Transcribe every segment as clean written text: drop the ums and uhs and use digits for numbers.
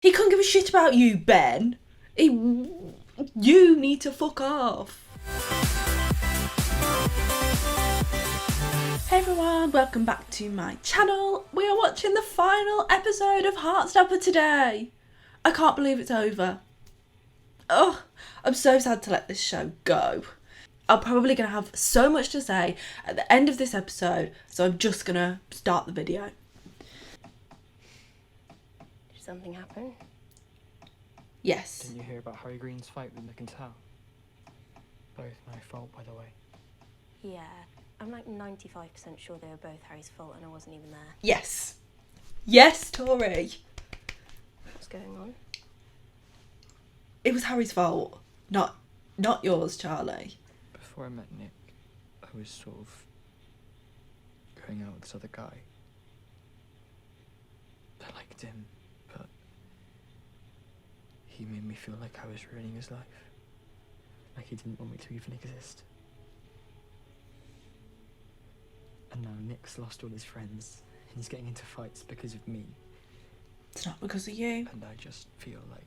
He couldn't give a shit about you, Ben. You need to fuck off. Hey everyone, welcome back to my channel. We are watching the final episode of Heartstopper today. I can't believe it's over. Oh, I'm so sad to let this show go. I'm probably going to have so much to say at the end of this episode, so I'm just going to start the video. Did something happen? Yes. Didn't you hear about Harry Green's fight with Nick and Tao? Both my fault, by the way. Yeah, I'm like 95% sure they were both Harry's fault and I wasn't even there. Yes. Yes, Tori. What's going on? It was Harry's fault, not yours, Charlie. Before I met Nick, I was sort of going out with this other guy. I liked him, but he made me feel like I was ruining his life. Like he didn't want me to even exist. And now Nick's lost all his friends, and he's getting into fights because of me. It's not because of you. And I just feel like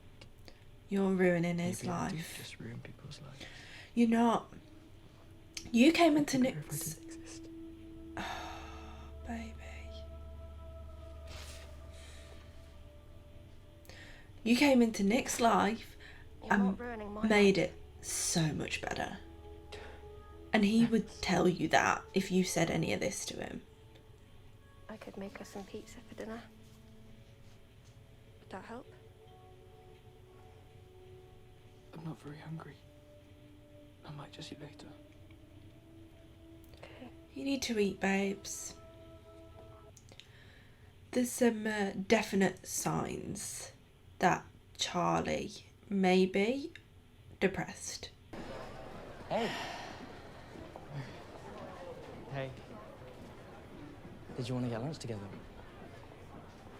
You're ruining his maybe I do life. just ruin people's lives. You're not. You came into I don't know if I Nick's... didn't exist. Oh, baby. You came into Nick's life You're and not ruining my made life. it so much better. And he would tell you that if you said any of this to him. I could make us some pizza for dinner. Would that help? I'm not very hungry. I might just eat later. Okay. You need to eat, babes. There's some definite signs that Charlie may be depressed. Hey. Hey. Did you want to get lunch together?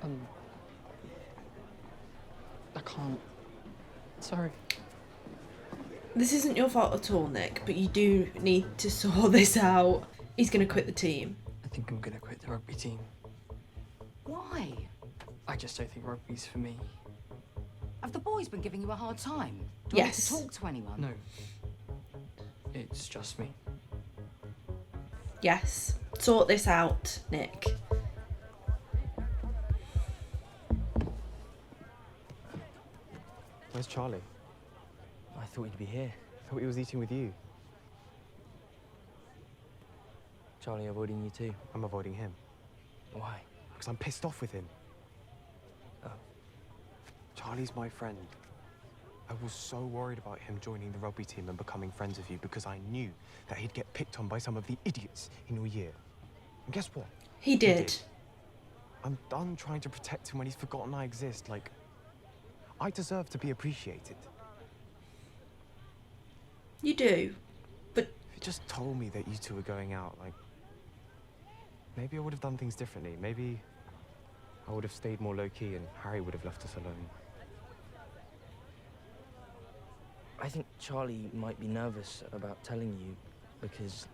I can't. Sorry. This isn't your fault at all, Nick, but you do need to sort this out. He's going to quit the team. I think I'm gonna quit the rugby team. Why? I just don't think rugby's for me. Have the boys been giving you a hard time? Do I need Yes. to talk to anyone? No. It's just me. Yes. Sort this out, Nick. Where's Charlie? I thought you'd be here. I thought he was eating with you. Charlie avoiding you too. I'm avoiding him Why? because I'm pissed off with him. Oh. Charlie's my friend. I was so worried about him joining the rugby team and becoming friends with you because I knew that he'd get picked on by some of the idiots in your year. And guess what? He did. I'm done trying to protect him when he's forgotten I exist. Like, I deserve to be appreciated. You do. But If you just told me that you two were going out, like, maybe I would have done things differently. Maybe I would have stayed more low-key and Harry would have left us alone. I think Charlie might be nervous about telling you because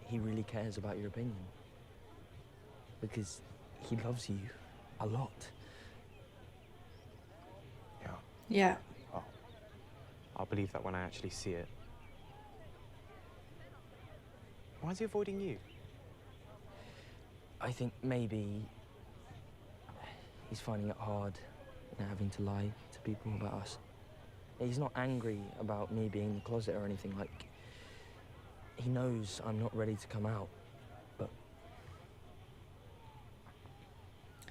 he really cares about your opinion. Because he loves you a lot. Yeah. yeah. Oh, I'll believe that when I actually see it. Why is he avoiding you? I think maybe he's finding it hard, having to lie to people about us. He's not angry about me being in the closet or anything. Like, he knows I'm not ready to come out, but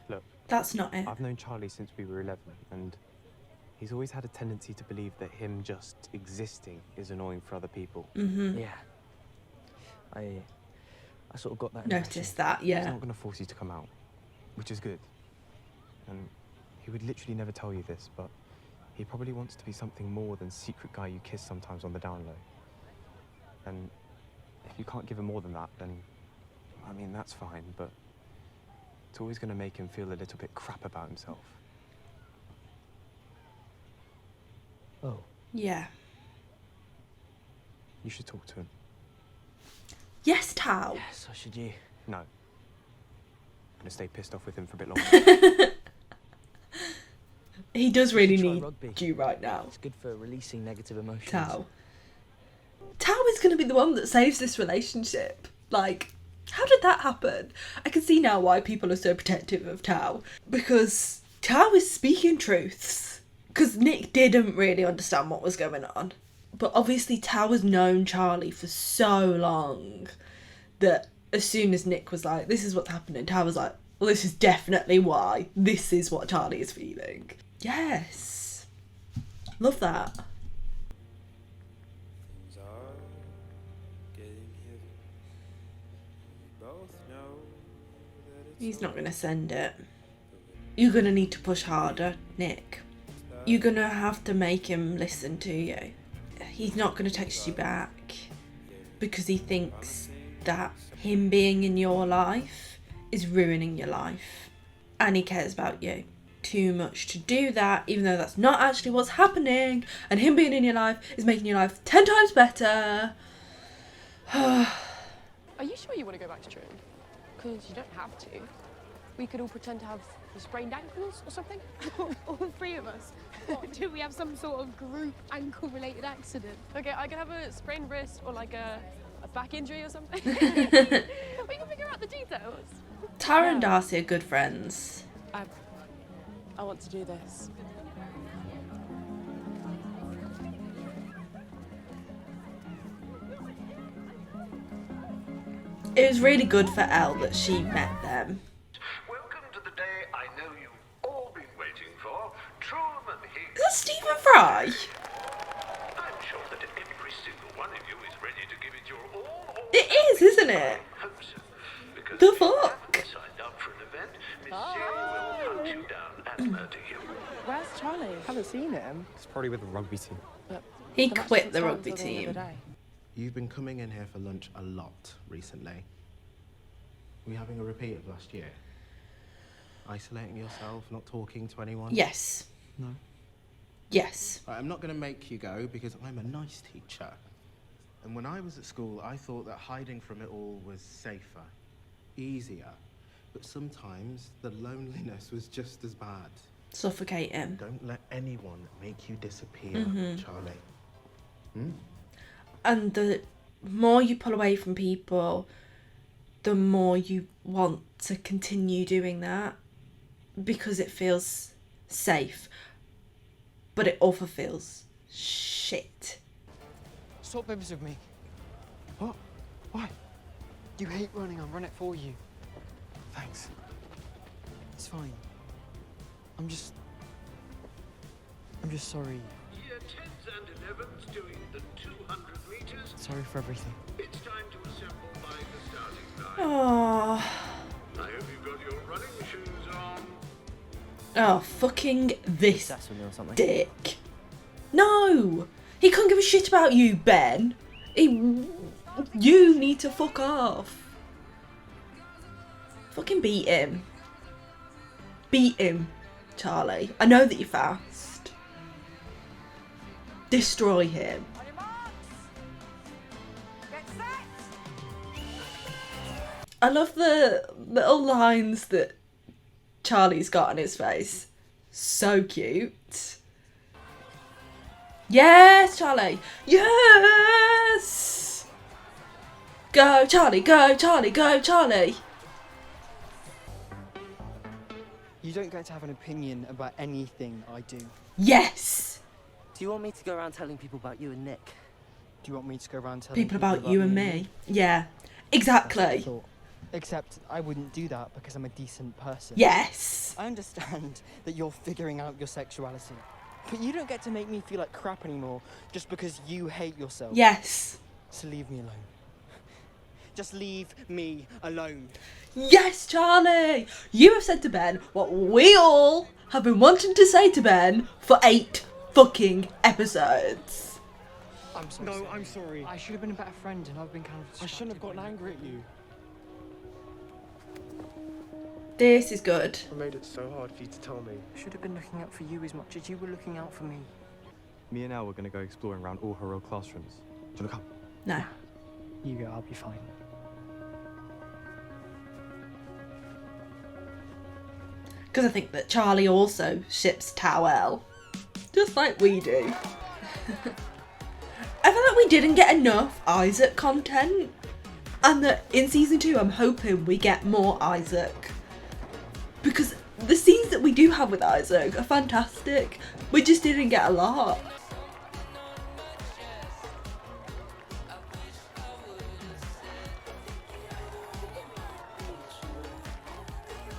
Look, That's not it. I've known Charlie since we were 11, and he's always had a tendency to believe that him just existing is annoying for other people. Mm-hmm. yeah. I sort of got that Noticed impression. that, He's yeah. not going to force you to come out, which is good. And he would literally never tell you this, but he probably wants to be something more than secret guy you kiss sometimes on the down low. And if you can't give him more than that, then, I mean, that's fine, but it's always going to make him feel a little bit crap about himself. Oh. Yeah. You should talk to him. Yes, Tao. Yeah, so should you. No. I'm going to stay pissed off with him for a bit longer. He does really should try need rugby. you right now, It's good for releasing negative emotions. Tao. Tao is going to be the one that saves this relationship. Like, how did that happen? I can see now why people are so protective of Tao. Because Tao is speaking truths. Because Nick didn't really understand what was going on. But obviously Tao has known Charlie for so long that as soon as Nick was like, this is what's happening, Tao was like, well, this is definitely why. This is what Charlie is feeling. Yes. Love that. Things are getting heavy. We both know that it's He's not going to send it. You're going to need to push harder, Nick. You're going to have to make him listen to you. He's not going to text you back because he thinks that him being in your life is ruining your life. And he cares about you too much to do that, even though that's not actually what's happening. And him being in your life is making your life 10 times better. Are you sure you want to go back to training? Because you don't have to. We could all pretend to have sprained ankles or something. All three of us. Do we have some sort of group ankle-related accident? Okay, I could have a sprained wrist or like a back injury or something. We can figure out the details. Tara and Darcy are good friends. I want to do this. It was really good for Elle that she met them. Welcome to the day I know you've all been waiting for. Truman Higgs. Is that Stephen Fry? I'm sure that every single one of you is ready to give it your all. It is, isn't it? I hope so. Because The if you fuck? haven't signed up for an event, Miss Sarah will hunt you down and murder you. Where's Charlie? Haven't seen him. It's probably with the rugby team. He The match quit doesn't the start rugby until the end of the team. day. You've been coming in here for lunch a lot recently. Were you having a repeat of last year? Isolating yourself, not talking to anyone? Yes. No? Yes. Right, I'm not going to make you go because I'm a nice teacher. And when I was at school, I thought that hiding from it all was safer, easier. But sometimes the loneliness was just as bad. Suffocate him. Don't let anyone make you disappear, Charlie. And the more you pull away from people, the more you want to continue doing that because it feels safe. But it also feels shit. Swap bibs with me. What? Why? You hate running, I'll run it for you. Thanks. It's fine. I'm just sorry. Year 10s and 11s doing the 200 meters. Sorry for everything. It's time to assemble by the starting line. Oh. I hope you've got your running shoes on. Oh, fucking this That's when or something. dick. No! He couldn't give a shit about you, Ben. You need to fuck off. Fucking beat him. Beat him, Charlie. I know that you're fast. Destroy him. I love the little lines that Charlie's got on his face. So cute. Yes, Charlie. Yes. Go, Charlie. Go, Charlie. Go, Charlie. You don't get to have an opinion about anything I do. Yes. Do you want me to go around telling people about you and Nick? Do you want me to go around telling People about you and me. Yeah, exactly. Except I wouldn't do that because I'm a decent person. Yes. I understand that you're figuring out your sexuality. But you don't get to make me feel like crap anymore just because you hate yourself. Yes. So leave me alone. Just leave me alone. Yes, Charlie. You have said to Ben what we all have been wanting to say to Ben for 8 fucking episodes. I'm sorry. No, I'm sorry. I should have been a better friend and I've been kind of I shouldn't have gotten distracted by angry at you. This is good. I made it so hard for you to tell me. I should have been looking out for you as much as you were looking out for me. Me and Elle were going to go exploring around all her old classrooms. Do you want to come? No. You go, I'll be fine. Because I think that Charlie also ships Tao, just like we do. I feel like we didn't get enough Isaac content, and that in season 2 I'm hoping we get more Isaac, because the scenes that we do have with Isaac are fantastic. We just didn't get a lot.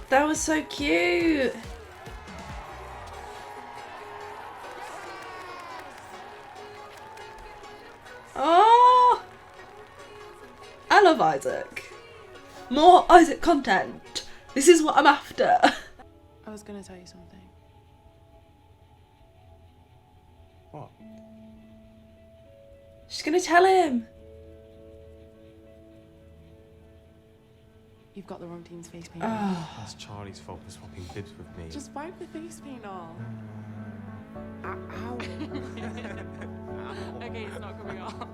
That was so cute. Oh, I love Isaac. More Isaac content. This is what I'm after. I was gonna tell you something. What? She's gonna tell him. You've got the wrong team's face paint. That's Charlie's fault for swapping bibs with me. Just wipe the face paint off. Ow. Okay, it's not coming off.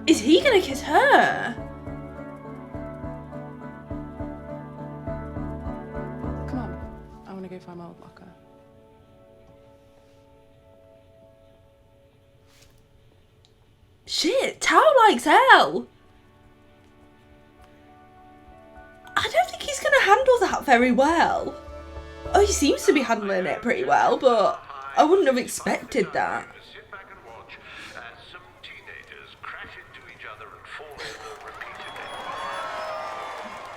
Is he gonna kiss her? Come on, I wanna go find my old locker. Shit, Tao likes Elle. I don't think he's gonna handle that very well. Oh, he seems to be handling it pretty well, but I wouldn't have expected that. Sit back and watch as some teenagers crash into each other and fall over repeatedly.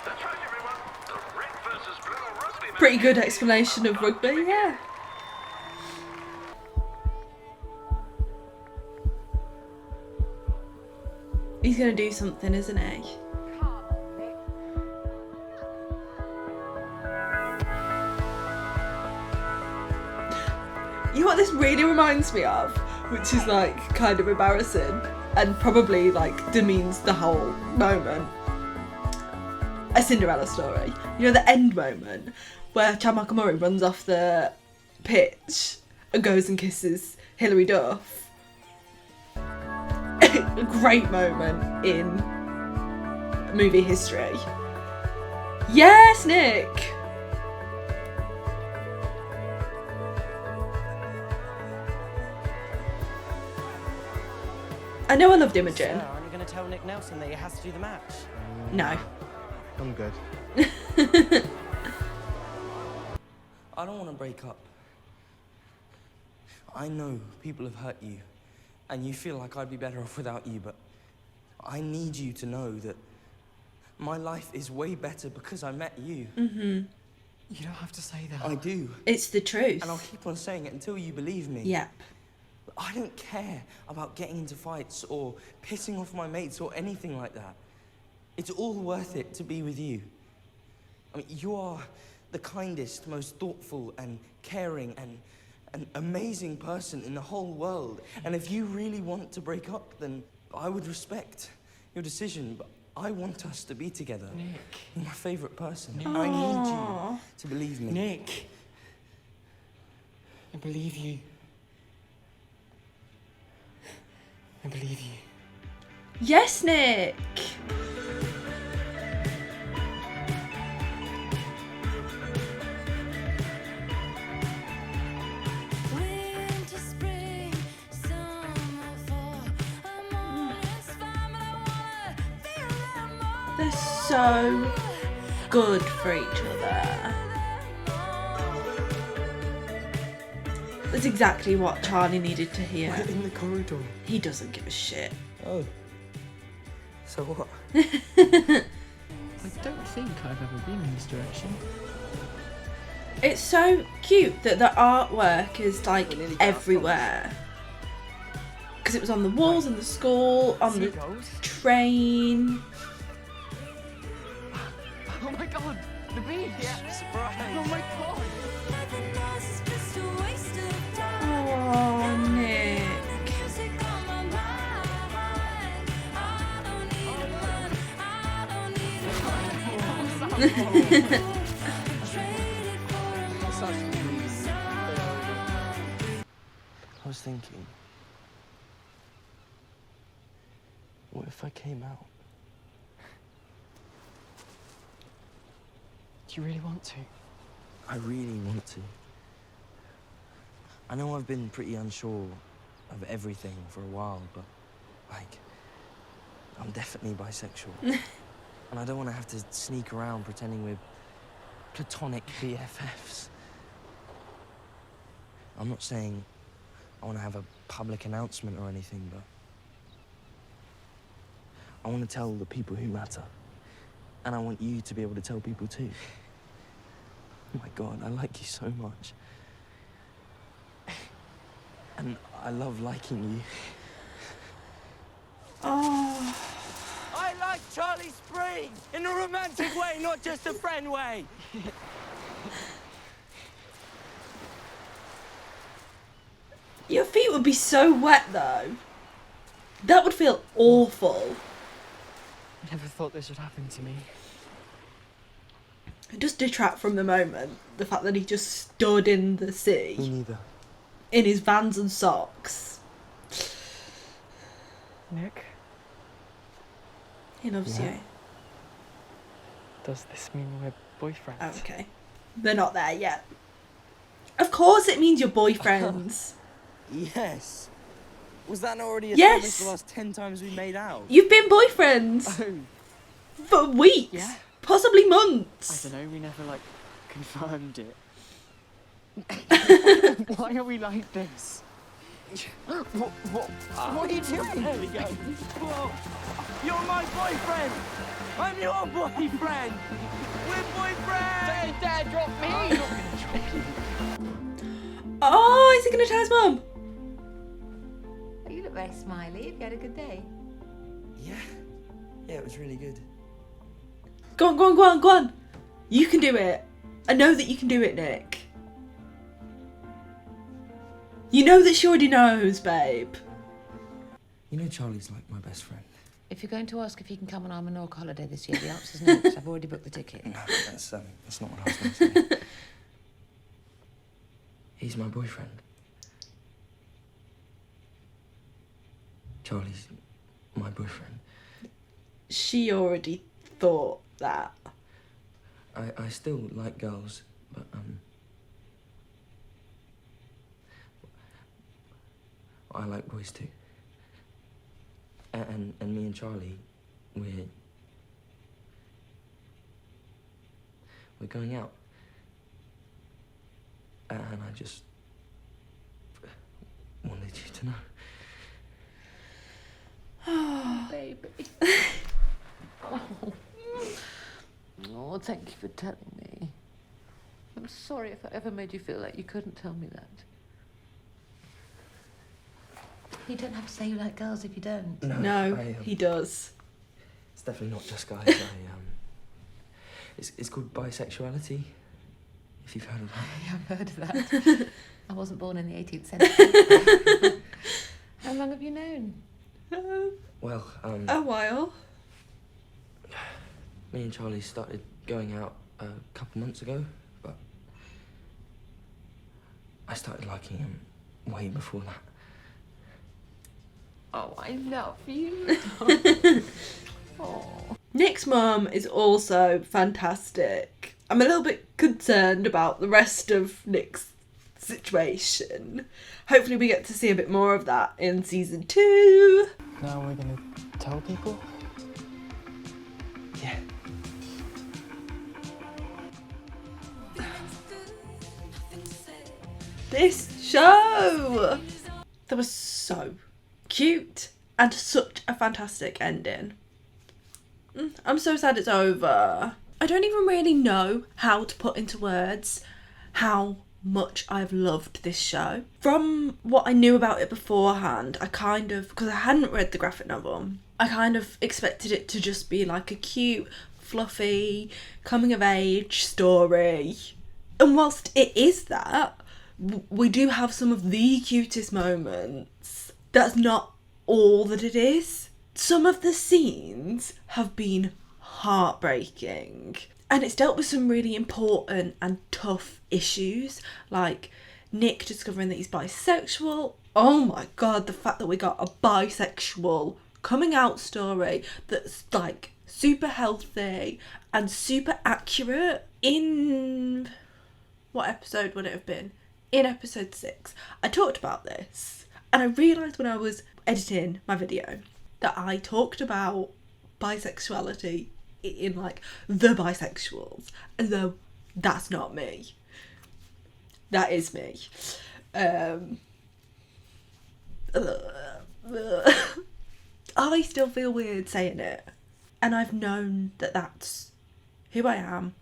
That's right, everyone. The red versus blue rugby match. Pretty good explanation of rugby, yeah. He's gonna do something, isn't he? You know what this really reminds me of? Which is like kind of embarrassing and probably like demeans the whole moment. A Cinderella Story. You know, the end moment where Chad Murray runs off the pitch and goes and kisses Hilary Duff. A great moment in movie history. Yes, Nick! I know I loved Imogen. So, aren't you going to tell Nick Nelson that he has to do the match? No. I'm good. I don't want to break up. I know people have hurt you, and you feel like I'd be better off without you, but I need you to know that my life is way better because I met you. Mm-hmm. You don't have to say that. I do. It's the truth. And I'll keep on saying it until you believe me. Yep. I don't care about getting into fights or pissing off my mates or anything like that. It's all worth it to be with you. I mean, you are the kindest, most thoughtful and caring and an amazing person in the whole world. And if you really want to break up, then I would respect your decision, but I want us to be together. Nick. You're my favourite person. Nick. I need you to believe me. Nick. I believe you. I believe you. Yes, Nick! They're so good for each other. That's exactly what Charlie needed to hear. Right in the corridor. He doesn't give a shit. Oh. So what? I don't think I've ever been in this direction. It's so cute that the artwork is like everywhere. Because it was on the walls in the school, on the train. Oh my god, the beach! Yeah, surprise! Oh my god! Oh, Nick. I was thinking, if I came out? Do you really want to? I really want to. I know I've been pretty unsure of everything for a while, but, like, I'm definitely bisexual. And I don't want to have to sneak around pretending we're platonic BFFs. I'm not saying I want to have a public announcement or anything, but I want to tell the people who matter. And I want you to be able to tell people too. Oh my God, I like you so much. And I love liking you. Oh. I like Charlie Spring in a romantic way, not just a friend way. Your feet would be so wet though. That would feel awful. I never thought this would happen to me. It does detract from the moment, the fact that he just stood in the sea. Me neither. In his Vans and socks. Nick? He loves you. Does this mean we're boyfriends? Okay. They're not there yet. Of course it means you're boyfriends. Yes. Was that not already Yes. established the last 10 times we made out? You've been boyfriends. Oh. For weeks. Yeah? Possibly months. I don't know, we never, like, confirmed it. Why are we like this? What are you doing? There we go. Whoa. You're my boyfriend. I'm your boyfriend. We're boyfriends. Dad, drop me! I'm not gonna drop you. Oh, is he going to tell his mum? You look very smiley. Have you had a good day? Yeah. Yeah, it was really good. Go on, go on, go on, go on. You can do it. I know that you can do it, Nick. You know that she already knows, babe. You know Charlie's like my best friend. If you're going to ask if you can come on our Menorca holiday this year, the answer's no, because I've already booked the ticket. No, that's not what I was going to say. He's my boyfriend. Charlie's my boyfriend. She already thought that. I still like girls, but I like boys too. And me and Charlie, we're going out. And I just wanted you to know. Oh, baby. Oh, thank you for telling me. I'm sorry if I ever made you feel like you couldn't tell me that. You don't have to say you like girls if you don't. No, he does. It's definitely not just guys. It's called bisexuality, if you've heard of that. Yeah, I've heard of that. I wasn't born in the 18th century. How long have you known? Well, a while. Me and Charlie started going out a couple months ago, but I started liking him way before that. Oh, I love you. Oh. Nick's mum is also fantastic. I'm a little bit concerned about the rest of Nick's situation. Hopefully we get to see a bit more of that in season 2. Now we're gonna tell people? Yeah. This show! That was so cute and such a fantastic ending. I'm so sad it's over. I don't even really know how to put into words how much I've loved this show. From what I knew about it beforehand, I kind of, because I hadn't read the graphic novel, I kind of expected it to just be like a cute, fluffy, coming of age story. And whilst it is that, we do have some of the cutest moments. That's not all that it is. Some of the scenes have been heartbreaking. And it's dealt with some really important and tough issues, like Nick discovering that he's bisexual. Oh my god, the fact that we got a bisexual coming out story that's like super healthy and super accurate. In what episode would it have been? In episode 6, I talked about this, and I realised when I was editing my video that I talked about bisexuality in like the bisexuals, as though that's not me. That is me. I still feel weird saying it, and I've known that that's who I am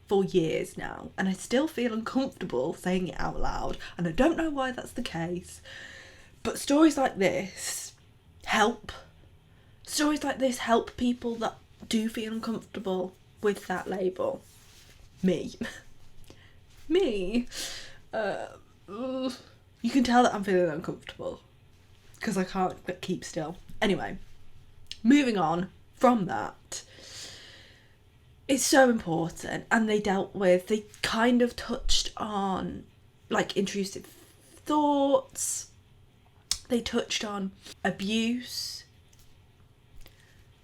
for years now, and I still feel uncomfortable saying it out loud, and I don't know why that's the case, but stories like this help. Stories like this help people that do feel uncomfortable with that label. Me. Me. You can tell that I'm feeling uncomfortable because I can't keep still. Anyway, moving on from that. It's so important, and they kind of touched on like intrusive thoughts. They touched on abuse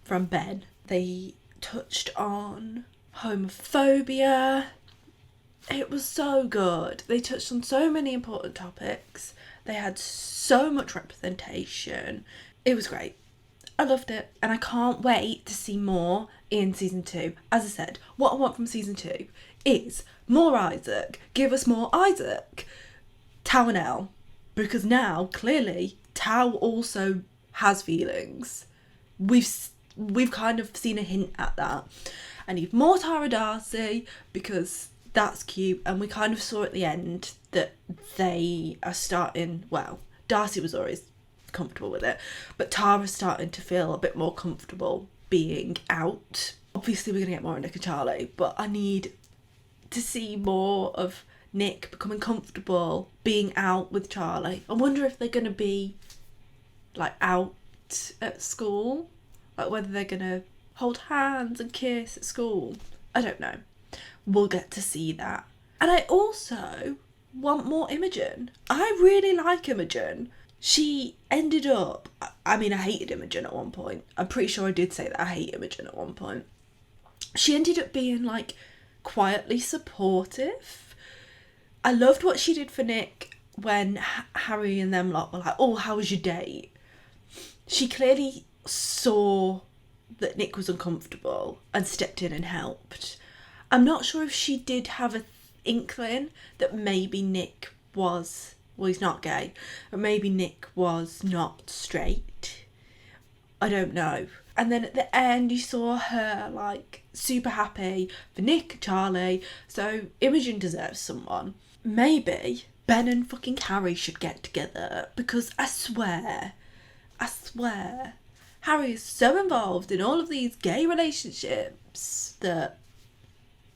from Ben. They touched on homophobia. It was so good. They touched on so many important topics. They had so much representation. It was great. I loved it, and I can't wait to see more in season 2. As I said, what I want from season 2 is more Isaac. Give us more Isaac. Tao and Elle, because now clearly Tao also has feelings. We've kind of seen a hint at that. I need more Tara Darcy because that's cute, and we kind of saw at the end that they are starting, well, Darcy was always comfortable with it, but Tara's starting to feel a bit more comfortable being out. Obviously we're going to get more of Nick and Charlie, but I need to see more of Nick becoming comfortable being out with Charlie. I wonder if they're going to be like out at school, like whether they're going to hold hands and kiss at school. I don't know. We'll get to see that. And I also want more Imogen. I really like Imogen. She ended up, I mean, I hated Imogen at one point. I'm pretty sure I did say that I hate Imogen at one point. She ended up being like quietly supportive. I loved what she did for Nick when Harry and them lot were like, oh, how was your date? She clearly saw that Nick was uncomfortable and stepped in and helped. I'm not sure if she did have an inkling that maybe Nick was, well, he's not gay, but maybe Nick was not straight. I don't know. And then at the end you saw her like super happy for Nick and Charlie, so Imogen deserves someone. Maybe Ben and fucking Harry should get together, because I swear, Harry is so involved in all of these gay relationships that,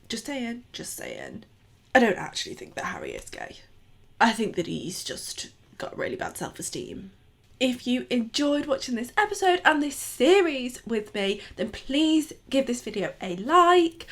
just saying, I don't actually think that Harry is gay. I think that he's just got really bad self-esteem. If you enjoyed watching this episode and this series with me, then please give this video a like.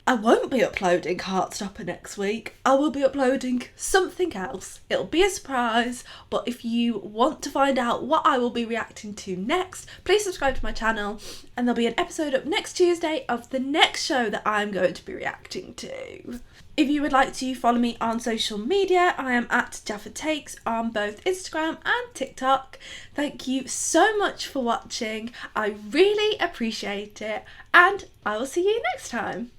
I won't be uploading Heartstopper next week. I will be uploading something else. It'll be a surprise, but if you want to find out what I will be reacting to next, please subscribe to my channel, and there'll be an episode up next Tuesday of the next show that I'm going to be reacting to. If you would like to follow me on social media, I am at Jaffa Takes on both Instagram and TikTok. Thank you so much for watching. I really appreciate it, and I will see you next time.